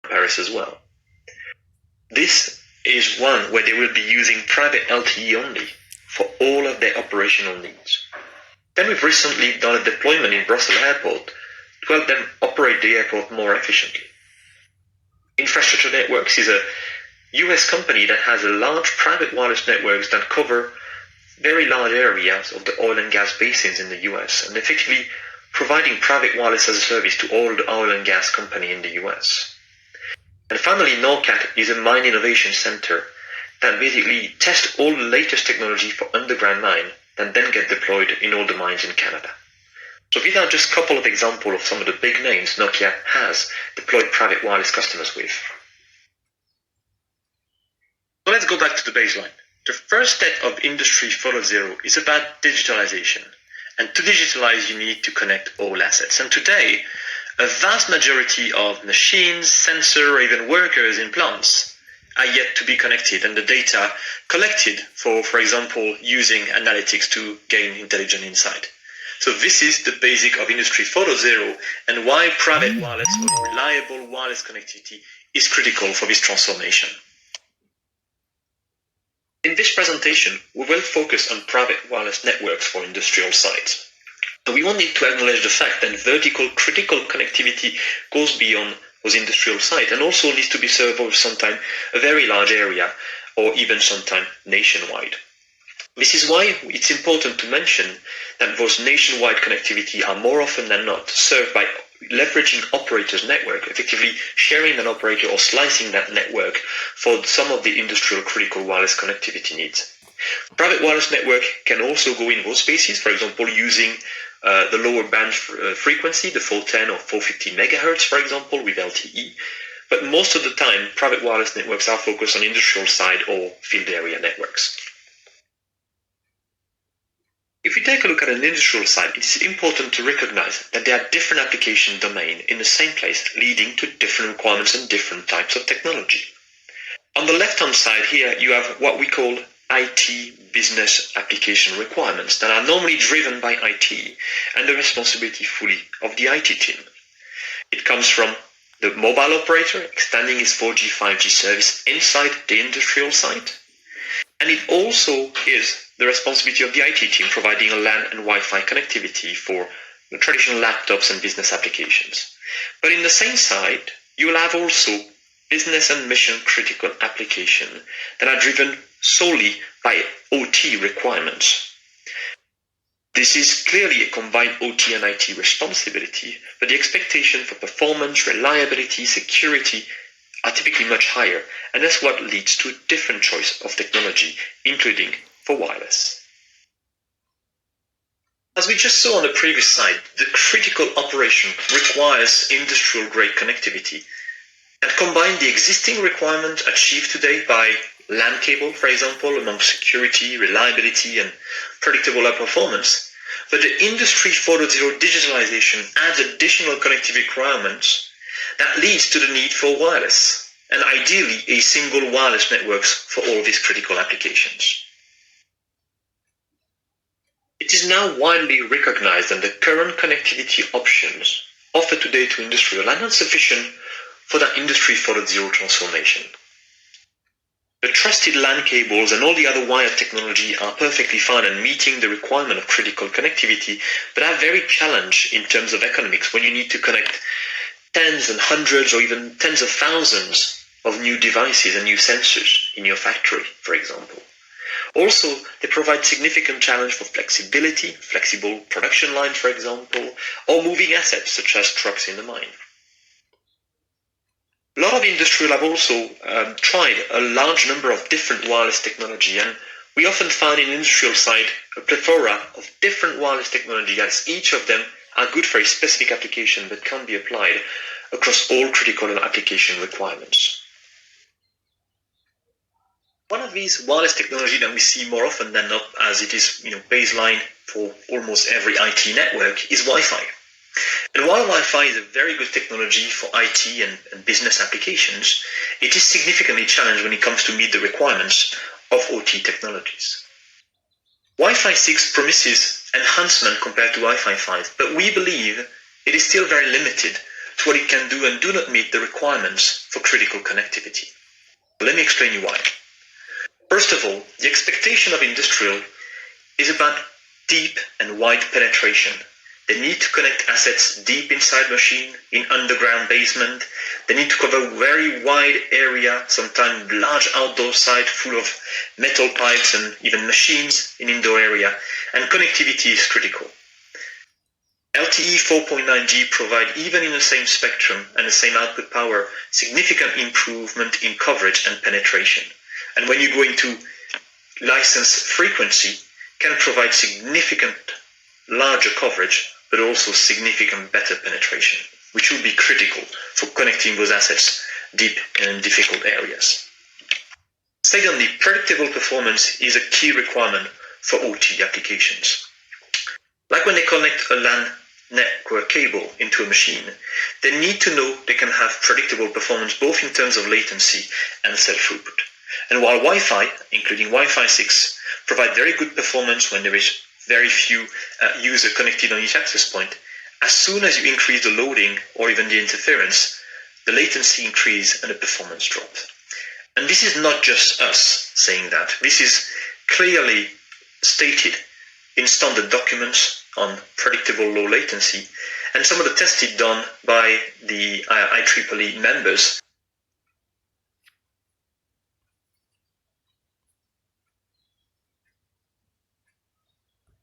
Paris as well. This is one where they will be using private LTE only for all of their operational needs. Then we've recently done a deployment in Brussels Airport to help them operate the airport more efficiently. Infrastructure Networks is a US company that has a large private wireless networks that cover very large areas of the oil and gas basins in the US and effectively providing private wireless as a service to all the oil and gas company in the US. And finally, Nokia is a mine innovation center that basically tests all the latest technology for underground mine and then get deployed in all the mines in Canada. So these are just a couple of examples of some of the big names Nokia has deployed private wireless customers with. So let's go back to the baseline. The first step of Industry 4.0 is about digitalization. And to digitalize, you need to connect all assets. And today, a vast majority of machines, sensors, or even workers in plants are yet to be connected, and the data collected for example, using analytics to gain intelligent insight. So this is the basic of Industry 4.0 and why private wireless or reliable wireless connectivity is critical for this transformation. In this presentation, we will focus on private wireless networks for industrial sites. So we wanted to acknowledge the fact that vertical critical connectivity goes beyond those industrial sites and also needs to be served over sometimes a very large area or even sometimes nationwide. This is why it's important to mention that those nationwide connectivity are more often than not served by leveraging operators' network, effectively sharing an operator or slicing that network for some of the industrial critical wireless connectivity needs. Private wireless network can also go in those spaces, for example, using the lower band frequency, the 410 or 450 megahertz, for example, with LTE. But most of the time, private wireless networks are focused on industrial side or field area networks. If we take a look at an industrial site, it is important to recognize that there are different application domains in the same place, leading to different requirements and different types of technology. On the left-hand side here, you have what we call IT business application requirements that are normally driven by IT and the responsibility fully of the IT team. It comes from the mobile operator extending its 4G, 5G service inside the industrial site. And it also is the responsibility of the IT team providing a LAN and Wi-Fi connectivity for the traditional laptops and business applications. But in the same side, you will have also business and mission critical applications that are driven solely by OT requirements. This is clearly a combined OT and IT responsibility, but the expectation for performance, reliability, security are typically much higher, and that's what leads to a different choice of technology, including for wireless. As we just saw on the previous slide, the critical operation requires industrial-grade connectivity, and combine the existing requirement achieved today by LAN cable, for example, among security, reliability, and predictable performance. But the Industry 4.0 digitalization adds additional connectivity requirements that leads to the need for wireless, and ideally a single wireless networks for all these critical applications. It is now widely recognized that the current connectivity options offered today to industrial are not sufficient for the Industry 4.0 transformation. The trusted LAN cables and all the other wired technology are perfectly fine and meeting the requirement of critical connectivity, but are very challenged in terms of economics when you need to connect tens and hundreds or even tens of thousands of new devices and new sensors in your factory, for example. Also, they provide significant challenge for flexibility, flexible production lines, for example, or moving assets such as trucks in the mine. A lot of industrial have also tried a large number of different wireless technology, and we often find in industrial side a plethora of different wireless technology as each of them are good for a specific application but can be applied across all critical application requirements. One of these wireless technology that we see more often than not, as it is baseline for almost every IT network, is Wi-Fi. And while Wi-Fi is a very good technology for IT and business applications, it is significantly challenged when it comes to meet the requirements of OT technologies. Wi-Fi 6 promises enhancement compared to Wi-Fi 5, but we believe it is still very limited to what it can do and do not meet the requirements for critical connectivity. Let me explain you why. First of all, the expectation of industrial is about deep and wide penetration. They need to connect assets deep inside machine, in underground basement. They need to cover very wide area, sometimes large outdoor site full of metal pipes and even machines in indoor area. And connectivity is critical. LTE 4.9G provide, even in the same spectrum and the same output power, significant improvement in coverage and penetration. And when you go into license frequency, can provide significant larger coverage, but also significant better penetration, which will be critical for connecting those assets deep in difficult areas. Secondly, predictable performance is a key requirement for OT applications. Like when they connect a LAN network cable into a machine, they need to know they can have predictable performance both in terms of latency and cell throughput. And while Wi-Fi, including Wi-Fi 6, provide very good performance when there is very few users connected on each access point, as soon as you increase the loading or even the interference, the latency increases and the performance drops. And this is not just us saying that. This is clearly stated in standard documents on predictable low latency, and some of the tests done by the IEEE members